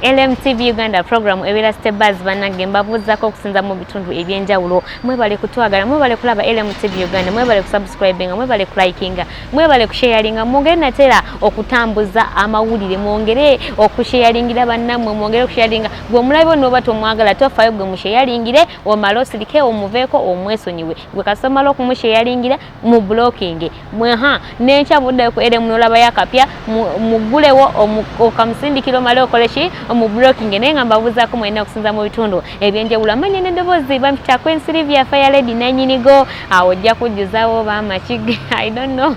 LMTV Uganda program ebera step buzz banange mbabuzzako okusinza mu bitundu ebyenjawulo mwebale kutwagala mwebale kulaba LMTV Uganda mwebale kusubscribinga mwebale kulikinga mwebale kusharinga mwongere natera okutambuza amawulire mwongere okusharingira bannamwe mwongere kusharinga gwe mulabe no bato mwagala tofayo gwe musharingire omalosirike omuveko omwesonyiwe gwe kasomalo kumusharingira mu blocking mweha nencha budde ku LMNolaba yakapya mugulewo okamsindikiro male okoleshi mu blocking nenga mbabuza ko mwena kusinza mu bitundu ebyenjawulo amanye n'eddoboozi bampita Sylvia Fire Lady nanyinigo awojja kujuzawo bamachige I don't know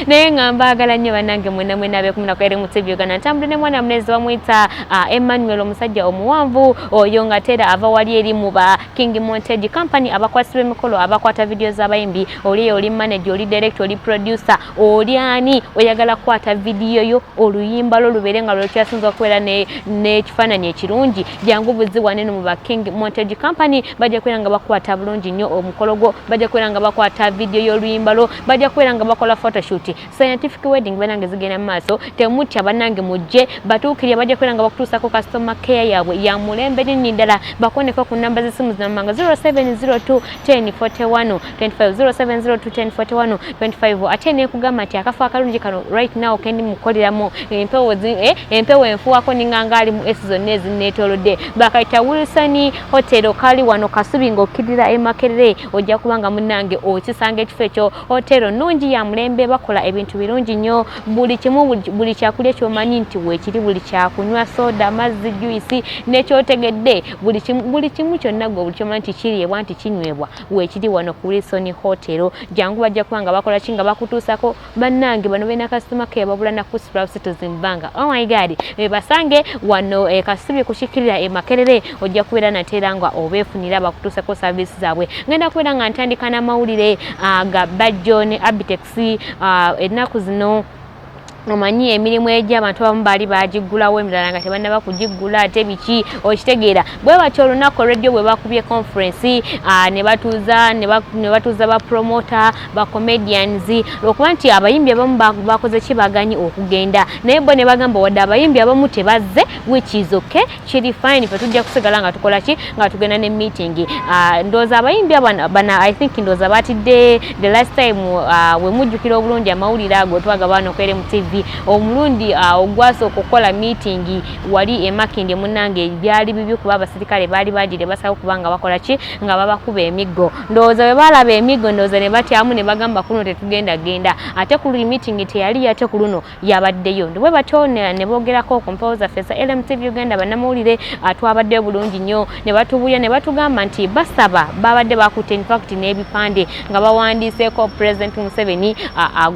nenga mbagala nnyo banange mwena mwena abe kumuna kwere mu TV Uganda ntambule ne mwana mnezi bamwita Emmanuel omusajja omuwanvu oyo nga tera ava wali eri mu ba King Montage Company abakwasibwe mikolo abakwata videos abayimbi oli manager oli director oli producer oli ani oyagala kwata video yo oluyimba lo luberenga lo kyasinza kwera ne kifananye kirungi jangu buziwane mu ba King Montage Company baje kwera bakwata bulungi nnyo omukologo baje kwera bakwata video yo luyimba lo baje kwera bakola photoshoot scientific wedding banange zigena maso temutya banange mujje batukirya baje kwera bakutusa ko customer care yabwe ya mulembe nindala bakoneka ku namba zisimu zamanga 0702 1041 25 0702 1041 25 atene kugama ati akafa akalungi kano right now kendi mukoleramu empewo enfuwako ningangali mu season ezinetolode bakaita Wilson Hotel kali wano Kasubi ngokidira emakerere ojja kubanga munange okisanga ekifo ekyo hotel nungi ya mulembe bakola ebintu birungi nnyo buli kyakulya kyomanyi nti wekiri buli kyakunywa soda mazzi juice nekyotegedde buli kimu kyonna gwe buli kyomanyi nti kiriyebwa nti kinywebwa wekiri wano ku Wilson Hotel jangu bajja kubanga bakola kinga bakutuusako bannange bano bena customer care babula na ku Sprouts zimbanga oh my god basange wano Kasubi kushikirira emakerere ojja kubeera nateranga obefunira bakutuusako service zaabwe ngenda kubeera nga ntandika n'amawulire ga Bajjo ne Abitex ennaku zino omanyi emirimu ejja abantu abamu baali bagigulawo emirala nga tebanna bakugigula ate biki okitegeera bwe batyo olunaku radio bwe bakubye conference ne batuuza Bapromoter ba comedians okuba nti abayimbi abamu bakoze kibaganye okugenda naye bo ne bagamba wadde abayimbi abamu tebazze which is okay kiri fine fe tujja kusigala nga tukola ki nga tugenda ne meeting ndooza abayimbi bana I think ndooza batidde the last time we mujjukira obulungi amawulire ago twaga bano kwere mu TV omulundi ogwaso okukola meeting wali emakindi munange byali bibi kuba abasirikale bali bajire basaba kubanga bakola ki nga babakuba emiggo ndooza we balaba emiggo ndooza ne batyamu ne bagamba kuno tetugenda genda ate ku meeting teyali ate ku luno yabaddeyo ndwe batone ne bogerako composer fesa LMTV Uganda banamulire atwabadde bulungi nnyo ne batubuya ne batugamba nti basaba babadde bakutte in fact n'ebipande nga bawandiseeko President Museveni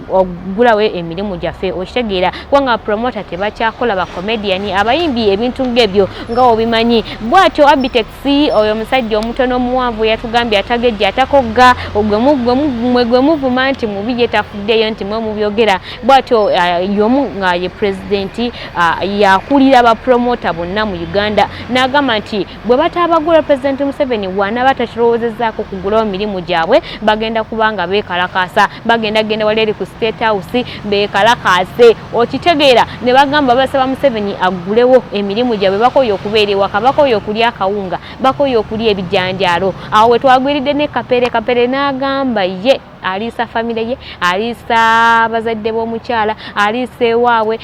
ogulawe emirimu jaffe okitegeera kubanga promoter tebakyakola ba comedian abayimbi ebintu ngebyo nga obimanyi bwatyo Abitex oyo musajja omutono omuwanvu yatugambye atagejja atakogga gwe muvuma nti mubiye tafuddeyo nti mwe mubyogera bwatyo yomu nga ye president yakulira ba promoter bonna mu Uganda n'agamba nti bwe batabagula President Museveni wana batakirowozezaako kugulawo mirimu gyabwe bagenda kubanga beekalakasa bagenda wali ku State House beekalakase okitegeera ne bagamba basaba Museveni agulewo emirimu gyabwe bakoyo okubeera ewaka bakoyo okulya akawunga bakoyo okulya ebijanjaalo awo twagwiridde ne kapere n'agamba ye alisa family ye alisa bazadde b'omukyala alisa ewaabwe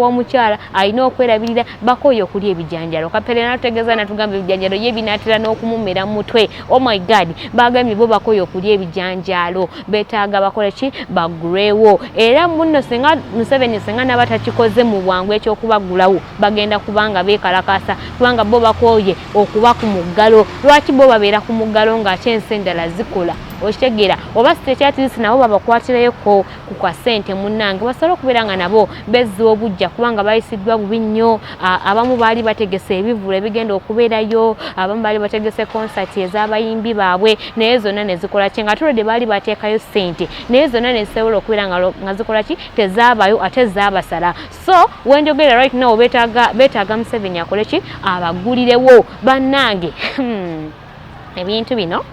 w'omukyala alina okwerabirira bakoyo okulya ebijanjalo kapere n'atutegeeza natugamba ebijanjalo ye binaatera n'okumumera mu mutwe oh my god bagambye bo bakoyo okulya ebijanjalo beetaaga bakola ki bagulewo era muno singa Museveni singa nabatakikoze mu bwangu ekyokubagulawo bagenda kubanga beekalakasa kubanga bo bakoye okuba ku muggalo lwaki bo babeera ku muggalo ng'ate ensi endala zikola okitegeera oba sitekyatisi nabo babakwatireyo ku kwa Sente munnange basobola okubeera nga nabo bezza obujja kubanga bayisiddwa bubi nnyo abamu baali bategese ebivulu ebigenda okubeerayo abamu baali bategese concert ez'abayimbi baabwe naye zonna ne zikola ki nga tulode baali bateekayo ssente naye zonna ne zisobola okubeera nga zikola ki tezaabayo ate zaabasala so wenjogera right now beetaaga Museveni akole ki abagulirewo bannange ebintu bino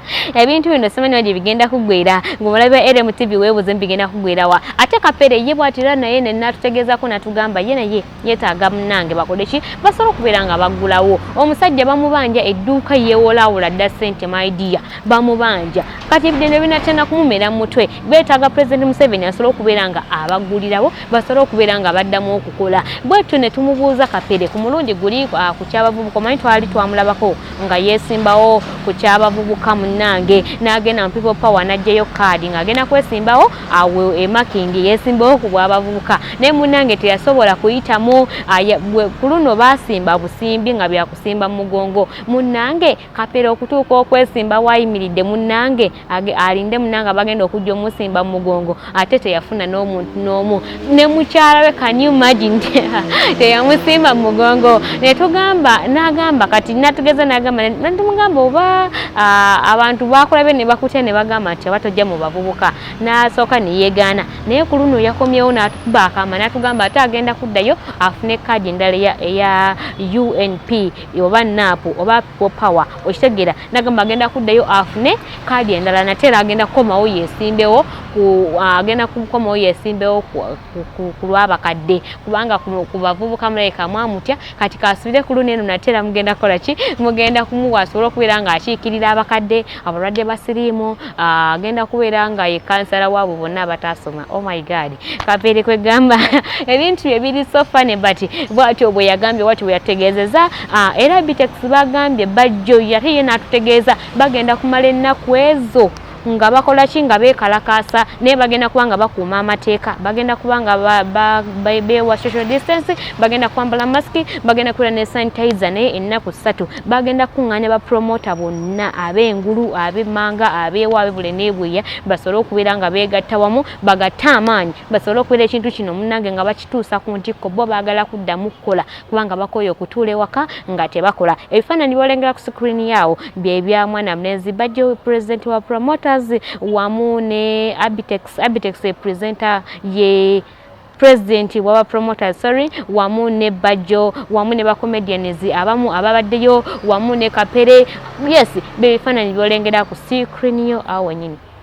simanyi waje bigenda kugwera ngomulabe LMTV webuze bigenda kugwera wa ate Kapere ye bwatira naye natutegeezako natugamba ye naye yetaaga munange bakodechi basobola okubeeranga baggulawo omusajja bamubanja edduuka yeewolaawula dda Sente my dear bamubanja kati ebidende binatenda kumumera mutwe beetaaga President Museveni asobola okubeeranga abaggulirawo basobola okubeeranga baddamu okukola bwetyo ne tumubuuza Kapere ku mulundi guli ku kyabavubuka manyi twali twamulabako nga yeesimbawo ku abavubuka munange n'agenda mu people power n'ajjayo kaadi ng'agenda kwesimbawo awo emakingi yeesimbawo ku bw'abavubuka naye munange teyasobola kuyitamu ku luno baasimba busimbi nga byakusimba mu mugongo munange Kapere okutuuka okwesimba wayimiridde munange alinde munange abagenda okujja omusimba mu mugongo ate teyafuna n'omuntu n'omu ne mukyala we can you imagine teyamusimba mu mugongo n'agamba kati natugeza n'agamba oba abantu bakulabye ne bakutya ne bagamba nti abatojja mu bavubuka n'asooka ne yeegaana naye ku luno yakomyewo n'atukuba akaama n'atugamba ate agenda kuddayo afune kaadi endala eya UNP oba NAP oba people power okitegeera n'agamba agenda kuddayo afune kaadi endala nate era agenda kukomawo yeesimbewo ku lw'abakadde kubanga ku bavubuka mulabika mwamutya kati kasubire ku luno eno nate era mugenda kukola ki mugenda kumuwa asobole okubeera ng'akiikirira abakadde abalwadde basiriimu agenda kubeera nga ye kansala waabo bonna abatasoma oh my god Kapere kwegamba ebintu ebiri so funny but bwatyo bwe yagambye bwatyo bwe yategeezeza era Abitex bagambye Bajjo yate ye n'atutegeeza bagenda kumala ennaku ezo nga bakola ki nga beekalakaasa naye bagenda kubanga bakuuma amateeka bagenda kubanga beewa social distance bagenda kwambala masiki bagenda kubeera ne sanitizer naye ennaku 3 bagenda kuŋŋaanya bapromota bonna ab'engulu ab'emmanga abeewa ab'ebule n'ebweya basobole okubeera nga beegatta wamu bagatta amaanyi basobole okubeera ekintu kino munnange nga bakituusa ku ntikko bo baagala kuddamu kukola kubanga bakooye okutuula ewaka nga tebakola ebifaananyi byolengera ku screen yaawo bye bya mwana mulenzi Bajjo president wa Promoters wamu ne Abitex presenter ye president wa Promoters wamu ne Bajjo wamu ne comedians abamu ababaddeyo wamu ne Kapere yes bebifaananyi byolengera ku screen yo awo nyini